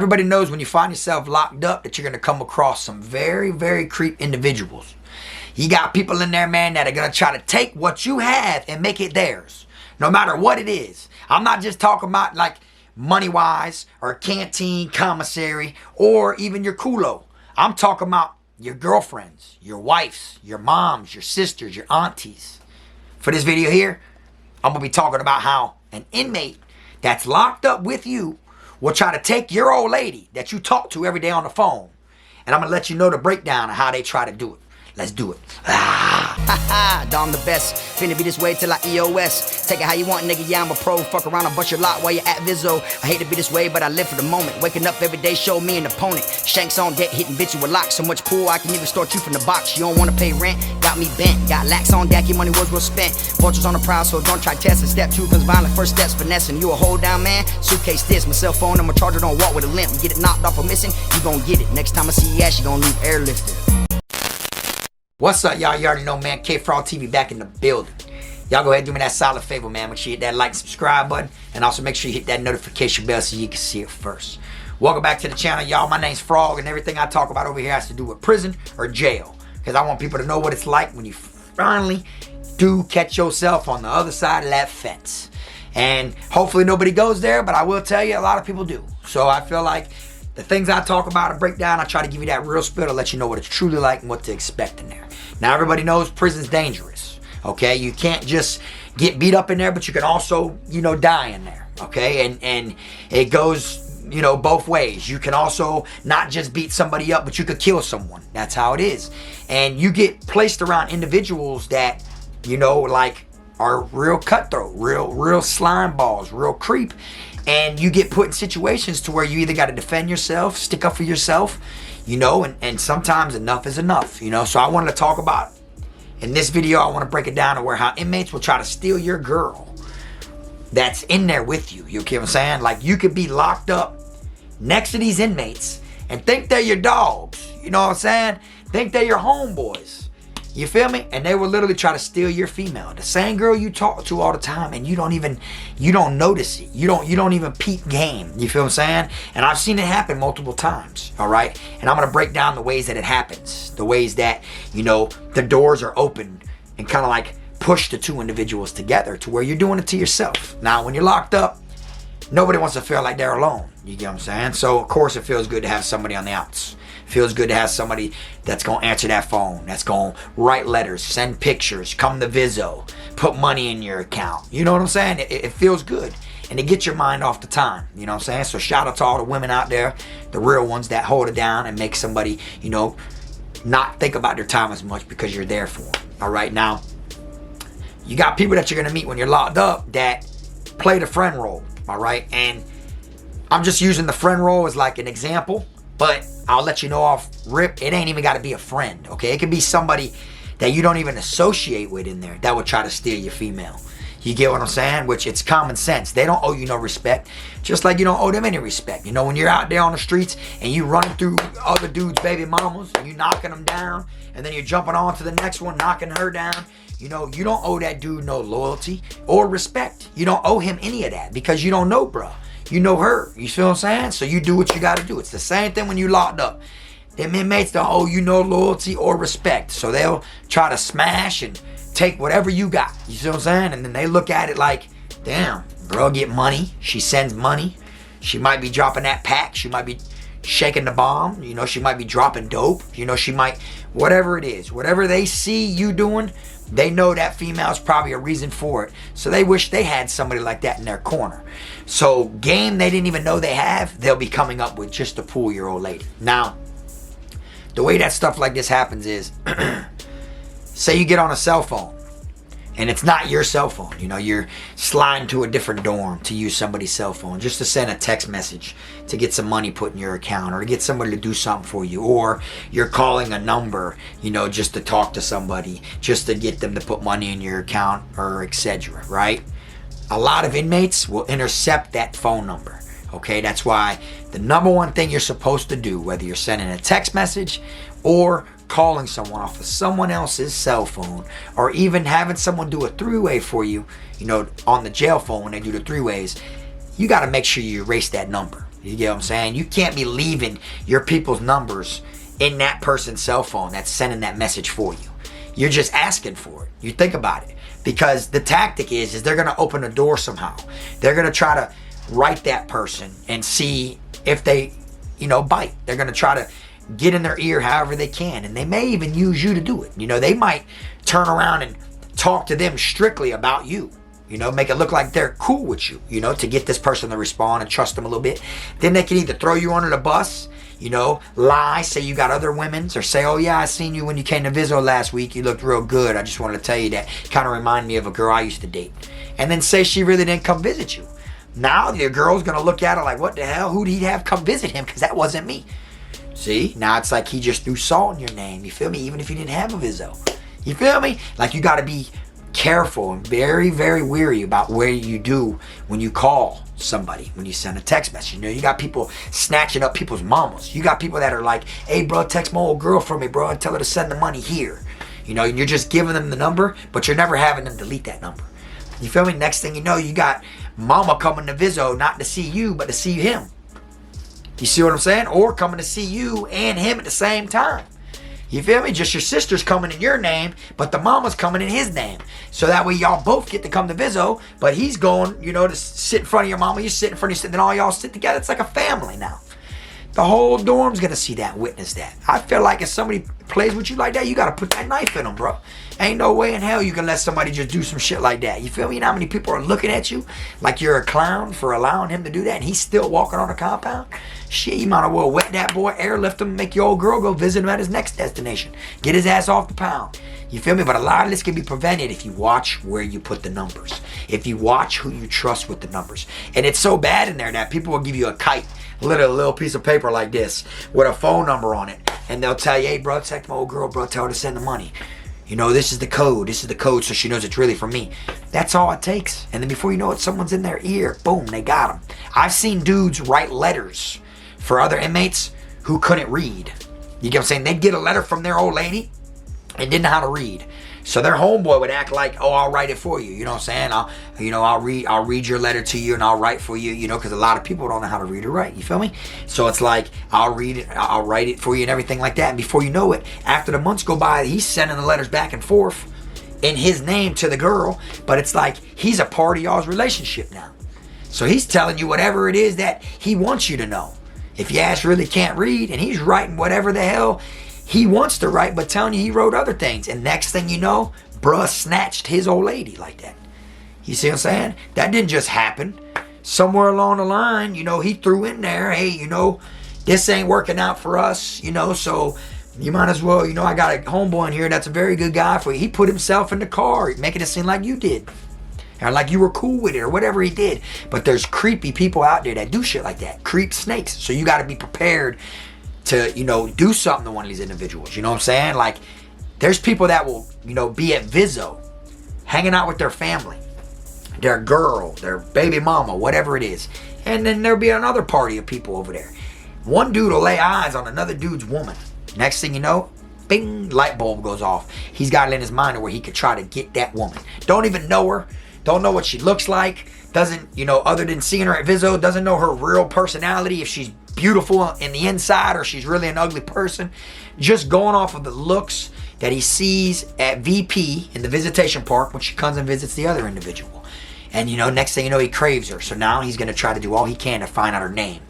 Everybody knows when you find yourself locked up that you're going to come across some very, very creep individuals. You got people in there, man, that are going to try to take what you have and make it theirs, no matter what it is. I'm not just talking about like money-wise or canteen, commissary, or even your culo. I'm talking about your girlfriends, your wives, your moms, your sisters, your aunties. For this video here, I'm going to be talking about how an inmate that's locked up with you will try to take your old lady that you talk to every day on the phone. And I'm going to let you know the breakdown of how they try to do it. Let's do it. Dom the best. Finna be this way till I EOS. Take it how you want, nigga. Yeah, I'm a pro. Fuck around and bust your lot while you're at Vizzo. I hate to be this way, but I live for the moment. Waking up every day, show me an opponent. Shanks on deck, hitting bitches with locks. So much pool, I can even start you from the box. You don't wanna pay rent, got me bent. Got lax on deck, your money was well spent. Vultures on the prowl, so don't try testing. Step 2, cause violent first steps finessing. You a hold down man, suitcase this. My cell phone and my charger don't walk with a limp. You get it knocked off or missing, you gon' get it. Next time I see your ass, you gon' leave airlifted. What's up, y'all? You already know, man. K-Fraud TV back in the building. Y'all go ahead and do me that solid favor, man. Make sure you hit that like and subscribe button. And also make sure you hit that notification bell so you can see it first. Welcome back to the channel, y'all. My name's Frog, and everything I talk about over here has to do with prison or jail. Because I want people to know what it's like when you finally do catch yourself on the other side of that fence. And hopefully nobody goes there, but I will tell you, a lot of people do. So I feel like the things I talk about and break down, I try to give you that real spill to let you know what it's truly like and what to expect in there. Now, everybody knows prison's dangerous, okay? You can't just get beat up in there, but you can also, die in there, okay? And it goes, both ways. You can also not just beat somebody up, but you could kill someone. That's how it is. And you get placed around individuals that, like are real cutthroat, real slime balls, real creep. And you get put in situations to where you either got to defend yourself, stick up for yourself, and sometimes enough is enough, So I wanted to talk about, in this video, I want to break it down to where how inmates will try to steal your girl that's in there with you. You get what I'm saying? Like, you could be locked up next to these inmates and think they're your dogs. You know what I'm saying? Think they're your homeboys. You feel me? And they will literally try to steal your female. The same girl you talk to all the time, and you don't notice it. You don't even peep game. You feel what I'm saying? And I've seen it happen multiple times, all right? And I'm gonna break down the ways that it happens. The ways that, the doors are open and kind of like push the two individuals together to where you're doing it to yourself. Now, when you're locked up, nobody wants to feel like they're alone. You get what I'm saying? So, of course, it feels good to have somebody on the outs. Feels good to have somebody that's going to answer that phone, that's going to write letters, send pictures, come to Vizzo, put money in your account. You know what I'm saying? It feels good. And it gets your mind off the time. You know what I'm saying? So shout out to all the women out there, the real ones that hold it down and make somebody, not think about their time as much because you're there for them. All right? Now, you got people that you're going to meet when you're locked up that play the friend role. All right? And I'm just using the friend role as like an example. But I'll let you know off rip, it ain't even got to be a friend, okay? It could be somebody that you don't even associate with in there that would try to steal your female. You get what I'm saying? Which it's common sense. They don't owe you no respect, just like you don't owe them any respect. When you're out there on the streets and you running through other dudes' baby mamas and you knocking them down, and then you're jumping on to the next one, knocking her down, you don't owe that dude no loyalty or respect. You don't owe him any of that because you don't know, bruh. You know her. You feel what I'm saying? So you do what you got to do. It's the same thing when you locked up. Them inmates don't owe you no loyalty or respect. So they'll try to smash and take whatever you got. You see what I'm saying? And then they look at it like, damn, bro, get money. She sends money. She might be dropping that pack. She might be shaking the bomb. She might be dropping dope. She might, whatever it is. Whatever they see you doing, they know that female's probably a reason for it. So they wish they had somebody like that in their corner. So game they didn't even know they have, they'll be coming up with just to pull your old lady. Now, the way that stuff like this happens is, say you get on a cell phone, and it's not your cell phone. You're sliding to a different dorm to use somebody's cell phone just to send a text message to get some money put in your account or to get somebody to do something for you. Or you're calling a number, just to talk to somebody, just to get them to put money in your account or etc. Right? A lot of inmates will intercept that phone number. Okay? That's why the number one thing you're supposed to do, whether you're sending a text message or calling someone off of someone else's cell phone, or even having someone do a three-way for you, on the jail phone when they do the three-ways, you got to make sure you erase that number. You get what I'm saying? You can't be leaving your people's numbers in that person's cell phone that's sending that message for you. You're just asking for it. You think about it. Because the tactic is they're going to open a door somehow. They're going to try to write that person and see if they, bite. They're going to try to get in their ear however they can. And they may even use you to do it. They might turn around and talk to them strictly about you. Make it look like they're cool with you, to get this person to respond and trust them a little bit. Then they can either throw you under the bus, lie, say you got other women's, or say, oh yeah, I seen you when you came to Vizzo last week. You looked real good. I just wanted to tell you that. Kind of remind me of a girl I used to date. And then say she really didn't come visit you. Now your girl's going to look at her like, what the hell? Who'd he have come visit him? Because that wasn't me. See? Now it's like he just threw salt in your name. You feel me? Even if you didn't have a Vizzo. You feel me? Like you got to be careful and very, very weary about where you do when you call somebody, when you send a text message. You got people snatching up people's mamas. You got people that are like, hey bro, text my old girl for me, bro, and tell her to send the money here. And you're just giving them the number, but you're never having them delete that number. You feel me? Next thing you know, you got mama coming to Vizzo not to see you, but to see him. You see what I'm saying? Or coming to see you and him at the same time. You feel me? Just your sister's coming in your name, but the mama's coming in his name. So that way y'all both get to come to Vizzo, but he's going, to sit in front of your mama, you sit in front of your sister, then all y'all sit together. It's like a family now. The whole dorm's going to see that, witness that. I feel like if somebody plays with you like that, you got to put that knife in them, bro. Ain't no way in hell you can let somebody just do some shit like that. You feel me? You know how many people are looking at you like you're a clown for allowing him to do that, and he's still walking on the compound? Shit, you might as well wet that boy, airlift him, make your old girl go visit him at his next destination. Get his ass off the pound. You feel me? But a lot of this can be prevented if you watch where you put the numbers. If you watch who you trust with the numbers. And it's so bad in there that people will give you a kite, a little piece of paper like this with a phone number on it. And they'll tell you, hey bro, text my old girl, bro, tell her to send the money. This is the code. This is the code so she knows it's really from me. That's all it takes. And then before you know it, someone's in their ear. Boom, they got them. I've seen dudes write letters for other inmates who couldn't read. You get what I'm saying? They'd get a letter from their old lady and didn't know how to read. So their homeboy would act like, oh, I'll write it for you. You know what I'm saying? I'll read your letter to you and I'll write for you, because a lot of people don't know how to read or write. You feel me? So it's like, I'll read it, I'll write it for you and everything like that. And before you know it, after the months go by, he's sending the letters back and forth in his name to the girl. But it's like, he's a part of y'all's relationship now. So he's telling you whatever it is that he wants you to know. If your ass really can't read and he's writing whatever the hell he wants to write, but telling you he wrote other things. And next thing you know, bruh snatched his old lady like that. You see what I'm saying? That didn't just happen. Somewhere along the line, he threw in there, hey, this ain't working out for us, so you might as well, I got a homeboy in here that's a very good guy for you. He put himself in the car, making it seem like you did. Or like you were cool with it, or whatever he did. But there's creepy people out there that do shit like that. Creep snakes. So you got to be prepared to, do something to one of these individuals. You know what I'm saying? Like, there's people that will, be at Vizzo, hanging out with their family, their girl, their baby mama, whatever it is. And then there'll be another party of people over there. One dude will lay eyes on another dude's woman. Next thing you know, bing, light bulb goes off. He's got it in his mind where he could try to get that woman. Don't even know her. Don't know what she looks like. Doesn't, other than seeing her at Vizzo, doesn't know her real personality, if she's beautiful in the inside or she's really an ugly person. Just going off of the looks that he sees at VP in the visitation park when she comes and visits the other individual. And, next thing you know, he craves her. So now he's going to try to do all he can to find out her name.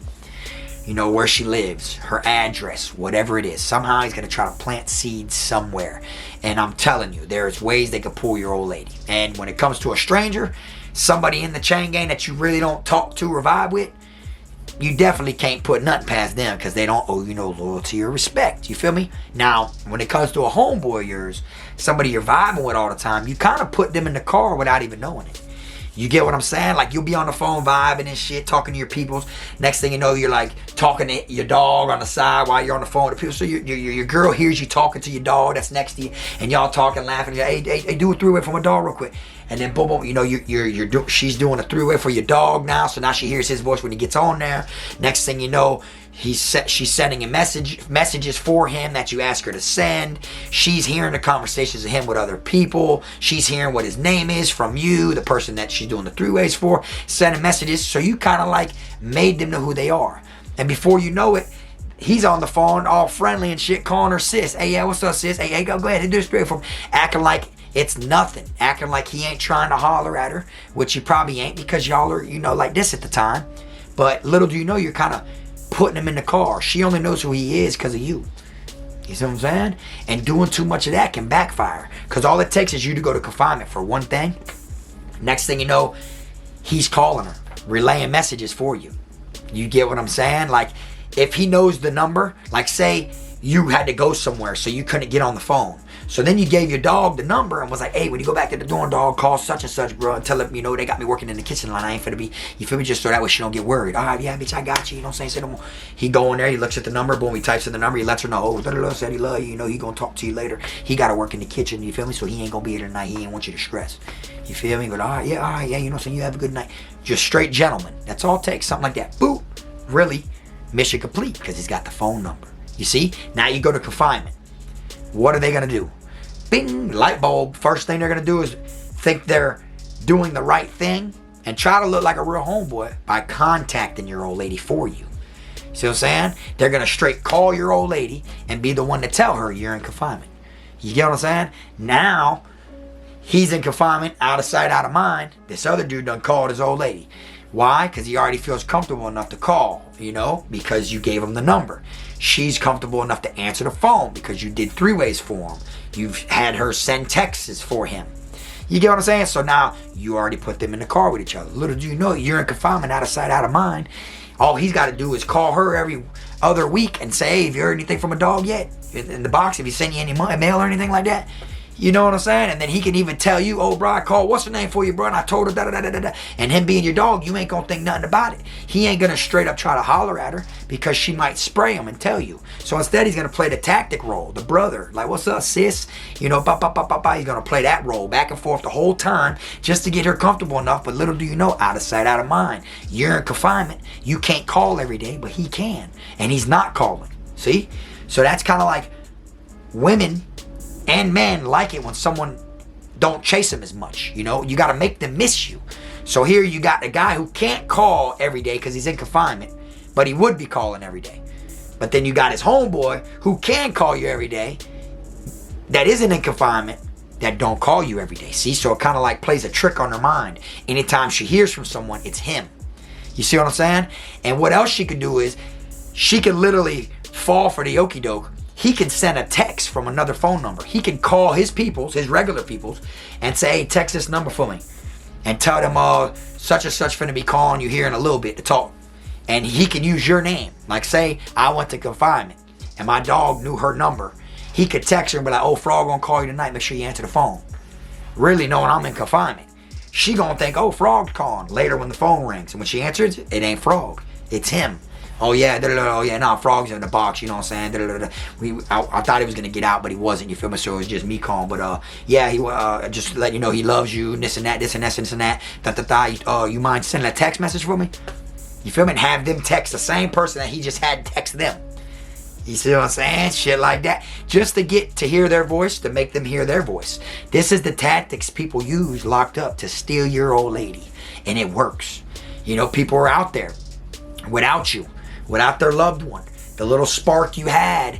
Where she lives, her address, whatever it is. Somehow he's going to try to plant seeds somewhere. And I'm telling you, there's ways they could pull your old lady. And when it comes to a stranger, somebody in the chain gang that you really don't talk to or vibe with, you definitely can't put nothing past them because they don't owe you no loyalty or respect. You feel me? Now, when it comes to a homeboy of yours, somebody you're vibing with all the time, you kind of put them in the car without even knowing it. You get what I'm saying? Like, you'll be on the phone vibing and shit, talking to your peoples. Next thing you know, you're like talking to your dog on the side while you're on the phone with the people. So your girl hears you talking to your dog that's next to you, and y'all talking, laughing. Hey, do a three-way for my dog real quick. And then boom, boom, she's doing a three-way for your dog now. So now she hears his voice when he gets on there. Next thing you know, She's sending messages for him that you ask her to send. She's hearing the conversations of him with other people. She's hearing what his name is from you, the person that she's doing the three-ways for, sending messages. So you kind of like made them know who they are. And before you know it, he's on the phone all friendly and shit, calling her sis. Hey, yeah, what's up, sis? Hey, go ahead and do this for him. Acting like it's nothing. Acting like he ain't trying to holler at her, which he probably ain't, because y'all are, like this at the time. But little do you know, you're kind of putting him in the car. She only knows who he is because of you. You see what I'm saying? And doing too much of that can backfire. Because all it takes is you to go to confinement for one thing. Next thing you know, he's calling her, relaying messages for you. You get what I'm saying? Like, if he knows the number, like say you had to go somewhere so you couldn't get on the phone. So then you gave your dog the number and was like, hey, when you go back to the door, dog, call such and such, bro, and tell them, they got me working in the kitchen line. I ain't finna be, you feel me? Just so that way she don't get worried. All right, yeah, bitch, I got you. You know what I'm saying? Say no more. He go in there, he looks at the number, boom, he types in the number, he lets her know, oh, said he love you, he gonna talk to you later. He gotta work in the kitchen, you feel me? So he ain't gonna be here tonight. He ain't want you to stress. You feel me? But all right, yeah, you know what I'm saying? You have a good night. Just straight gentleman. That's all it takes. Something like that. Boop. Really, mission complete, because he's got the phone number. You see? Now you go to confinement. What are they gonna do? Bing, light bulb. First thing they're gonna do is think they're doing the right thing and try to look like a real homeboy by contacting your old lady for you. See what I'm saying? They're gonna straight call your old lady and be the one to tell her you're in confinement. You get what I'm saying? Now, he's in confinement, out of sight, out of mind. This other dude done called his old lady. Why? Because he already feels comfortable enough to call, because you gave him the number. She's comfortable enough to answer the phone because you did three-ways for him. You've had her send texts for him. You get what I'm saying? So now you already put them in the car with each other. Little do you know, you're in confinement, out of sight, out of mind. All he's got to do is call her every other week and say, hey, have you heard anything from a dog yet? In the box, if he sent you any mail or anything like that. You know what I'm saying? And then he can even tell you, oh, bro, I called, what's her name for you, bro? And I told her, da-da-da-da-da. And him being your dog, you ain't going to think nothing about it. He ain't going to straight up try to holler at her because she might spray him and tell you. So instead, he's going to play the tactic role, the brother. Like, what's up, sis? He's going to play that role back and forth the whole time just to get her comfortable enough. But little do you know, out of sight, out of mind. You're in confinement. You can't call every day, but he can. And he's not calling. See? So that's kind of like women and men like it when someone don't chase them as much. You got to make them miss you. So here you got the guy who can't call every day because he's in confinement, but he would be calling every day. But then you got his homeboy who can call you every day, that isn't in confinement, that don't call you every day. See, so it kind of like plays a trick on her mind. Anytime she hears from someone, it's him. You see what I'm saying? And what else she could do is she could literally fall for the okie doke. He can send a text from another phone number. He can call his peoples, his regular peoples, and say, hey, text this number for me. And tell them, such and such finna be calling you here in a little bit to talk. And he can use your name. Like say, I went to confinement and my dog knew her number. He could text her and be like, oh, Frog gonna call you tonight. Make sure you answer the phone. Really knowing I'm in confinement. She gonna think, oh, Frog's calling. Later when the phone rings. And when she answers, it ain't Frog. It's him. Oh yeah, Frog's in the box, you know what I'm saying? I thought he was gonna get out, but he wasn't, you feel me? So it was just me calling. But he just let you know he loves you, this and that, this and that. You mind sending a text message for me? You feel me? And have them text the same person that he just had text them. You see what I'm saying? Shit like that. Just to get to hear their voice, to make them hear their voice. This is the tactics people use locked up to steal your old lady. And it works. People are out there without you. Without their loved one. The little spark you had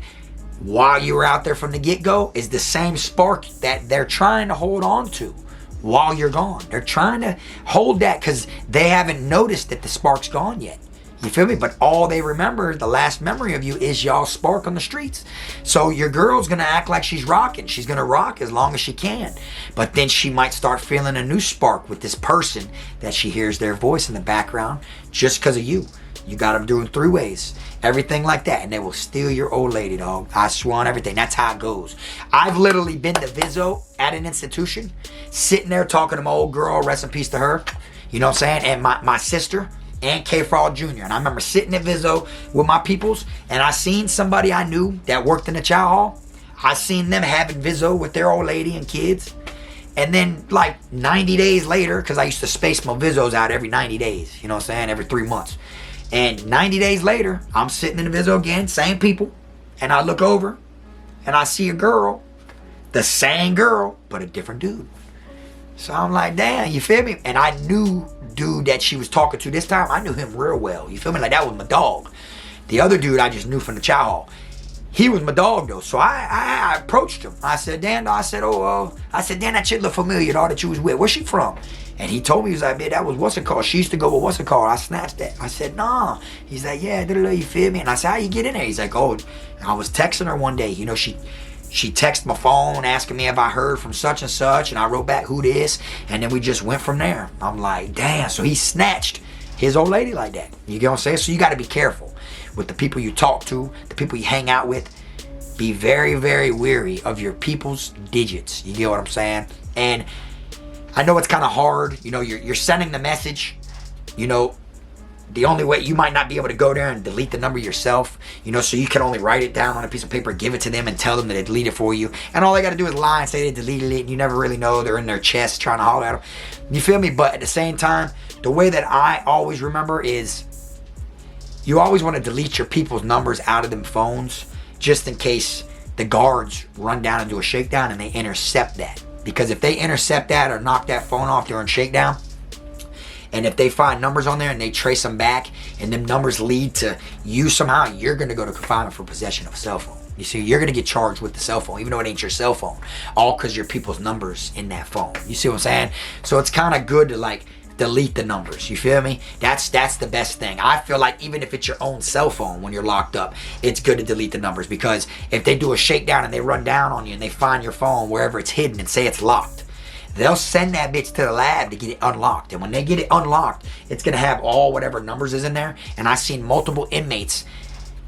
while you were out there from the get-go is the same spark that they're trying to hold on to while you're gone. They're trying to hold that because they haven't noticed that the spark's gone yet. You feel me? But all they remember, the last memory of you, is y'all spark on the streets. So your girl's going to act like she's rocking. She's going to rock as long as she can. But then she might start feeling a new spark with this person that she hears their voice in the background just because of you. You got them doing three-ways, everything like that, and they will steal your old lady, dog. I swear on everything. That's how it goes. I've literally been to Vizzo at an institution, sitting there talking to my old girl, rest in peace to her, you know what I'm saying, and my sister, and K. Fraud Jr. And I remember sitting at Vizzo with my peoples, and I seen somebody I knew that worked in the chow hall. I seen them having Vizzo with their old lady and kids. And then like 90 days later, because I used to space my Vizzos out every 90 days, you know what I'm saying, every 3 months. And 90 days later, I'm sitting in the Vizzo again, same people. And I look over and I see a girl, the same girl, but a different dude. So I'm like, damn, you feel me? And I knew dude that she was talking to this time, I knew him real well. You feel me? Like that was my dog. The other dude I just knew from the chow hall. He was my dog though. So I approached him. I said, Dan, I said, Dan, that chick look familiar, dog, that you was with. Where's she from? And he told me, he was like, man, that was what's it called? She used to go with what's it called? I snatched that. I said, nah. He's like, yeah, you feel me? And I said, how you get in there? He's like, oh, I was texting her one day. You know, she texted my phone asking me if I heard from such and such. And I wrote back, who this? And then we just went from there. I'm like, damn. So he snatched his old lady like that. You get what I'm saying? So you got to be careful with the people you talk to, the people you hang out with. Be very, very wary of your people's digits. You get what I'm saying? And I know it's kind of hard. You know, you're sending the message. You know, the only way, you might not be able to go there and delete the number yourself. You know, so you can only write it down on a piece of paper, give it to them, and tell them that they delete it for you. And all they got to do is lie and say they deleted it. And you never really know. They're in their chest trying to holler at them. You feel me? But at the same time, the way that I always remember is you always want to delete your people's numbers out of them phones just in case the guards run down and do a shakedown and they intercept that. Because if they intercept that or knock that phone off during shakedown, and if they find numbers on there and they trace them back and them numbers lead to you somehow, you're going to go to confinement for possession of a cell phone. You see, you're going to get charged with the cell phone, even though it ain't your cell phone. All because your people's numbers in that phone. You see what I'm saying? So it's kind of good to like delete the numbers. You feel me? That's the best thing. I feel like even if it's your own cell phone when you're locked up, it's good to delete the numbers, because if they do a shakedown and they run down on you and they find your phone wherever it's hidden and say it's locked, they'll send that bitch to the lab to get it unlocked. And when they get it unlocked, it's going to have all whatever numbers is in there. And I've seen multiple inmates,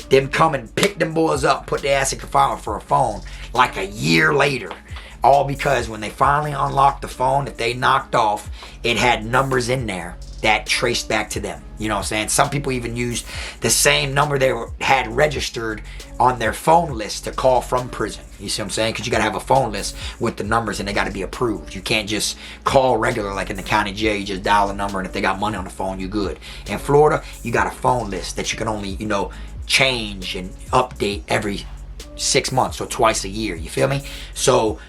them come and pick them boys up, put their ass in confinement for a phone like a year later. All because when they finally unlocked the phone that they knocked off, it had numbers in there that traced back to them. You know what I'm saying? Some people even used the same number they had registered on their phone list to call from prison. You see what I'm saying? Because you got to have a phone list with the numbers and they got to be approved. You can't just call regular like in the county jail. You just dial a number and if they got money on the phone, you good. In Florida, you got a phone list that you can only, you know, change and update every 6 months or twice a year. You feel me? So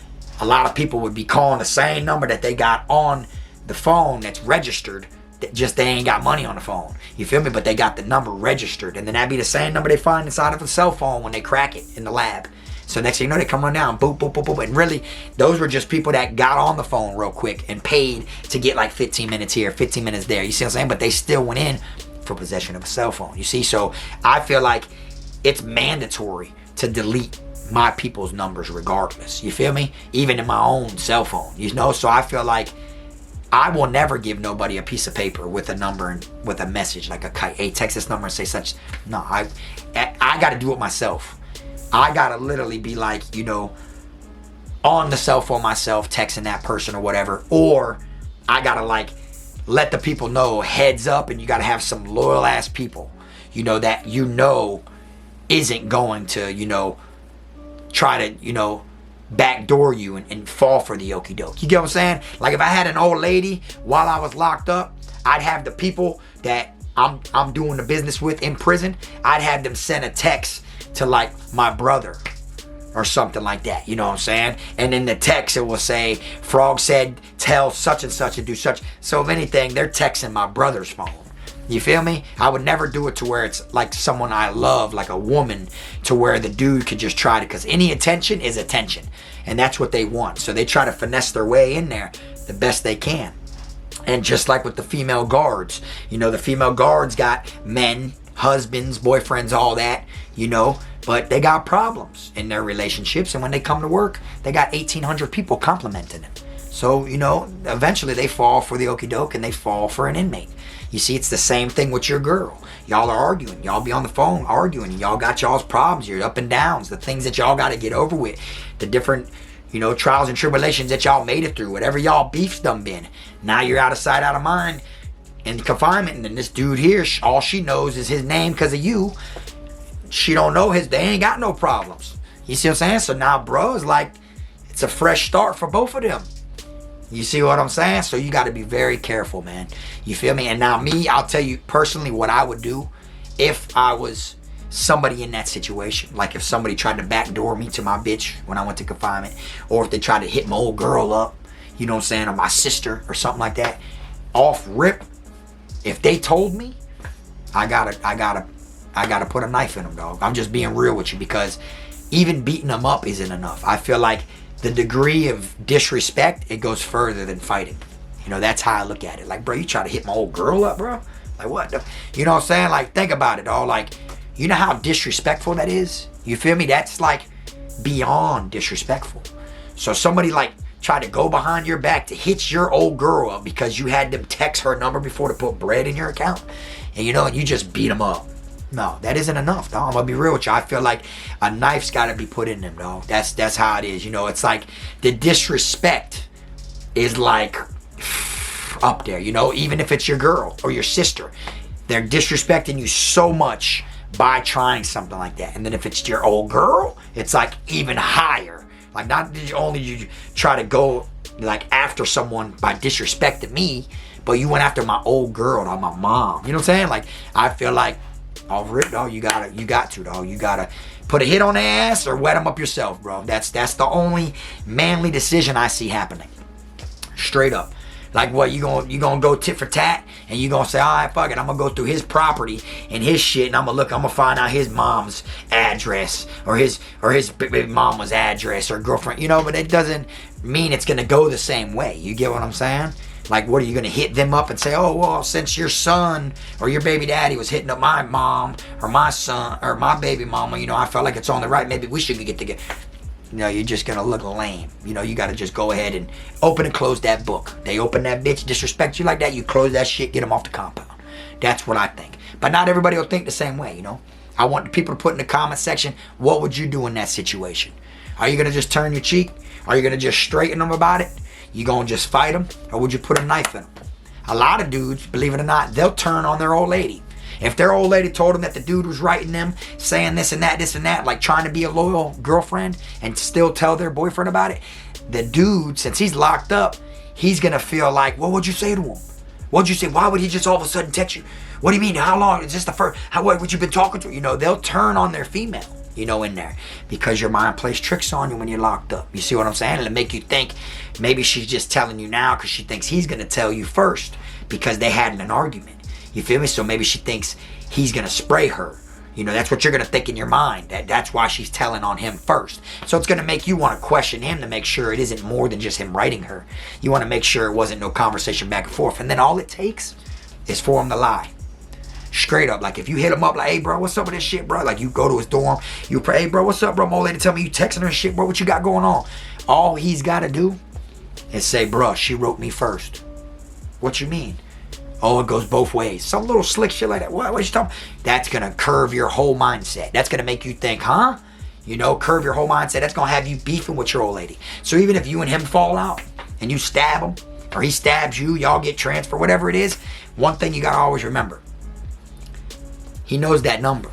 a lot of people would be calling the same number that they got on the phone that's registered, just they ain't got money on the phone. You feel me? But they got the number registered, and then that'd be the same number they find inside of a cell phone when they crack it in the lab. So next thing you know, they come run down, boop, boop, boop, boop. And really, those were just people that got on the phone real quick and paid to get like 15 minutes here, 15 minutes there. You see what I'm saying? But they still went in for possession of a cell phone. You see? So I feel like it's mandatory to delete my people's numbers regardless. You feel me? Even in my own cell phone. You know? So I feel like I will never give nobody a piece of paper with a number and with a message like a kite. Hey, text this number and say such. No, I got to do it myself. I got to literally be like, you know, on the cell phone myself, texting that person or whatever. Or I got to like let the people know, heads up, and you got to have some loyal ass people, you know, that you know isn't going to, you know, try to, you know, backdoor you and fall for the okie doke. You get what I'm saying? Like if I had an old lady while I was locked up, I'd have the people that I'm doing the business with in prison, I'd have them send a text to like my brother or something like that. You know what I'm saying? And in the text it will say, Frog said tell such and such to do such. So if anything, they're texting my brother's phone. You feel me? I would never do it to where it's like someone I love, like a woman, to where the dude could just try to, because any attention is attention. And that's what they want. So they try to finesse their way in there the best they can. And just like with the female guards, you know, the female guards got men, husbands, boyfriends, all that, you know, but they got problems in their relationships. And when they come to work, they got 1,800 people complimenting them. So, you know, eventually they fall for the okie doke and they fall for an inmate. You see, it's the same thing with your girl. Y'all are arguing. Y'all be on the phone arguing. Y'all got y'all's problems, your up and downs, the things that y'all got to get over with, the different, you know, trials and tribulations that y'all made it through, whatever y'all beef's done been. Now you're out of sight, out of mind in confinement. And then this dude here, all she knows is his name because of you. She don't know they ain't got no problems. You see what I'm saying? So now, bro, it's like, it's a fresh start for both of them. You see what I'm saying? So you got to be very careful, man. You feel me? And now me, I'll tell you personally what I would do if I was somebody in that situation, like if somebody tried to backdoor me to my bitch when I went to confinement, or if they tried to hit my old girl up, you know what I'm saying, or my sister or something like that, off rip, if they told me, I gotta put a knife in them, dog. I'm just being real with you, because even beating them up isn't enough. I feel like the degree of disrespect, it goes further than fighting. You know, that's how I look at it. Like, bro, you try to hit my old girl up, bro? Like, what the, you know what I'm saying? Like, think about it, dog. Like, you know how disrespectful that is? You feel me? That's like beyond disrespectful. So somebody like try to go behind your back to hit your old girl up because you had them text her number before to put bread in your account, and you know, and you just beat them up. No, that isn't enough, dog. I'm gonna be real with you. I feel like a knife's gotta be put in them, dog. That's how it is. You know, it's like the disrespect is like up there, you know, even if it's your girl or your sister, they're disrespecting you so much by trying something like that. And then if it's your old girl, it's like even higher. Like, not only did you try to go like after someone by disrespecting me, but you went after my old girl or my mom. You know what I'm saying? Like, I feel like off rip, dog, you got to, dog. You gotta put a hit on their ass or wet them up yourself, bro. That's the only manly decision I see happening. Straight up. Like, what, you gonna go tit for tat and you gonna say, all right, fuck it, I'm gonna go through his property and his shit and I'm gonna find out his mom's address or his baby mama's address or girlfriend, you know, but it doesn't mean it's gonna go the same way. You get what I'm saying? Like, what, are you gonna hit them up and say, oh, well, since your son or your baby daddy was hitting up my mom or my son or my baby mama, you know, I felt like it's only right, maybe we should get together. You know, you're just gonna look lame. You know, you gotta just go ahead and open and close that book. They open that bitch, disrespect you like that, you close that shit, get them off the compound. That's what I think. But not everybody will think the same way, you know. I want people to put in the comment section, what would you do in that situation? Are you gonna just turn your cheek? Are you gonna just straighten them about it? You gonna just fight them? Or would you put a knife in them? A lot of dudes, believe it or not, they'll turn on their old lady. If their old lady told them that the dude was writing them, saying this and that, like trying to be a loyal girlfriend and still tell their boyfriend about it, the dude, since he's locked up, he's gonna feel like, well, what'd you say to him? What'd you say? Why would he just all of a sudden text you? What do you mean? How long? Is this the first? What you been talking to? You know, they'll turn on their female, you know, in there, because your mind plays tricks on you when you're locked up. You see what I'm saying? It'll make you think maybe she's just telling you now because she thinks he's gonna tell you first because they had an argument. You feel me? So maybe she thinks he's gonna spray her. You know, that's what you're gonna think in your mind. That's why she's telling on him first. So it's gonna make you want to question him to make sure it isn't more than just him writing her. You want to make sure it wasn't no conversation back and forth. And then all it takes is for him to lie. Straight up. Like, if you hit him up like, hey bro, what's up with this shit, bro? Like, you go to his dorm, you pray, hey bro, what's up, bro? My old lady tell me you texting her shit, bro. What you got going on? All he's gotta do is say, bro, she wrote me first. What you mean? Oh, it goes both ways. Some little slick shit like that. What you talking? That's going to curve your whole mindset. That's going to make you think, huh? You know, curve your whole mindset. That's going to have you beefing with your old lady. So even if you and him fall out and you stab him or he stabs you, y'all get transferred, whatever it is, one thing you got to always remember. He knows that number.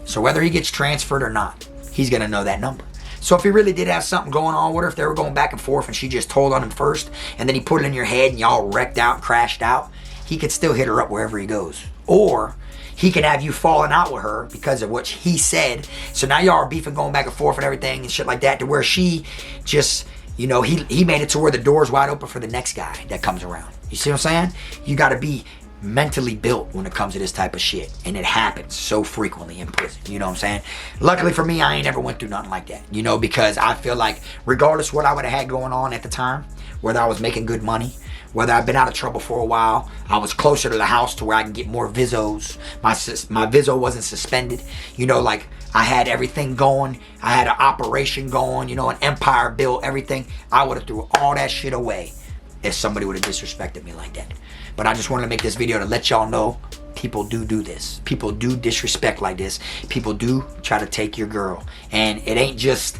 So whether he gets transferred or not, he's going to know that number. So if he really did have something going on with her, if they were going back and forth and she just told on him first and then he put it in your head and y'all wrecked out, crashed out, he could still hit her up wherever he goes. Or he could have you falling out with her because of what he said. So now y'all are beefing, going back and forth and everything and shit like that, to where she just, you know, he made it to where the door's wide open for the next guy that comes around. You see what I'm saying? You got to be mentally built when it comes to this type of shit. And it happens so frequently in prison. You know what I'm saying? Luckily for me, I ain't ever went through nothing like that. You know, because I feel like regardless what I would have had going on at the time, whether I was making good money, whether I've been out of trouble for a while, I was closer to the house to where I can get more visos. My viso wasn't suspended. You know, like, I had everything going. I had an operation going, you know, an empire built, everything. I would have threw all that shit away if somebody would have disrespected me like that. But I just wanted to make this video to let y'all know people do this. People do disrespect like this. People do try to take your girl. And it ain't just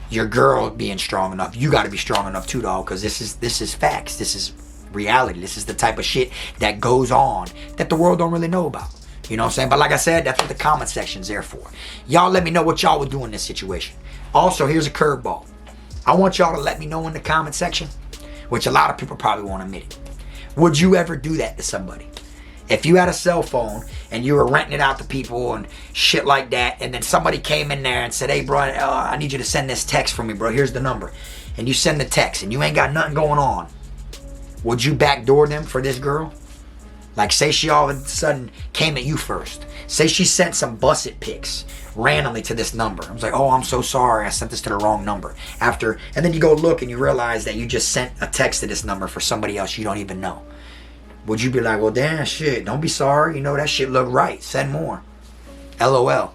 your girl being strong enough. You got to be strong enough too, dog, because this is facts. This is reality. This is the type of shit that goes on that the world don't really know about. You know what I'm saying? But like I said, that's what the comment section's there for. Y'all let me know what y'all would do in this situation. Also, here's a curveball. I want y'all to let me know in the comment section, which a lot of people probably won't admit it. Would you ever do that to somebody? If you had a cell phone and you were renting it out to people and shit like that, and then somebody came in there and said, hey, bro, I need you to send this text for me, bro. Here's the number. And you send the text and you ain't got nothing going on. Would you backdoor them for this girl? Like, say she all of a sudden came at you first. Say she sent some busted pics randomly to this number. I was like, oh, I'm so sorry. I sent this to the wrong number. And then you go look and you realize that you just sent a text to this number for somebody else you don't even know. Would you be like, well, damn, shit, don't be sorry. You know, that shit look right. Send more. LOL.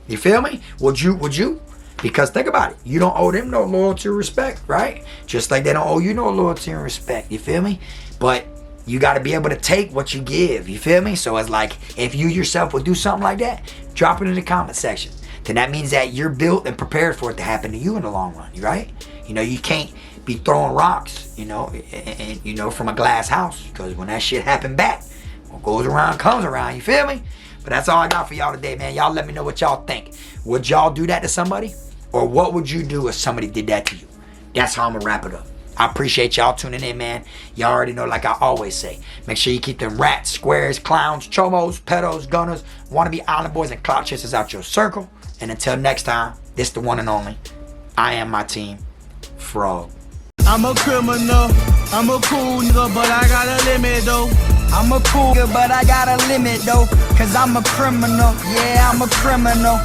You feel me? Would you? Because think about it. You don't owe them no loyalty or respect, right? Just like they don't owe you no loyalty and respect. You feel me? But you got to be able to take what you give. You feel me? So it's like, if you yourself would do something like that, drop it in the comment section. Then that means that you're built and prepared for it to happen to you in the long run, right? You know, you can't be throwing rocks, you know, from a glass house, because when that shit happen back, what goes around comes around. You feel me? But that's all I got for y'all today, man. Y'all let me know what y'all think. Would y'all do that to somebody? Or what would you do if somebody did that to you? That's how I'm gonna wrap it up. I appreciate y'all tuning in, man. Y'all already know, like I always say, make sure you keep them rats, squares, clowns, chomos, pedos, gunners, wannabe island boys, and clout chasers out your circle. And until next time, this the one and only. I am my team, Frog. I'm a criminal, I'm a cool nigga, but I got a limit though. I'm a cool nigga, but I got a limit though. Cause I'm a criminal, yeah, I'm a criminal.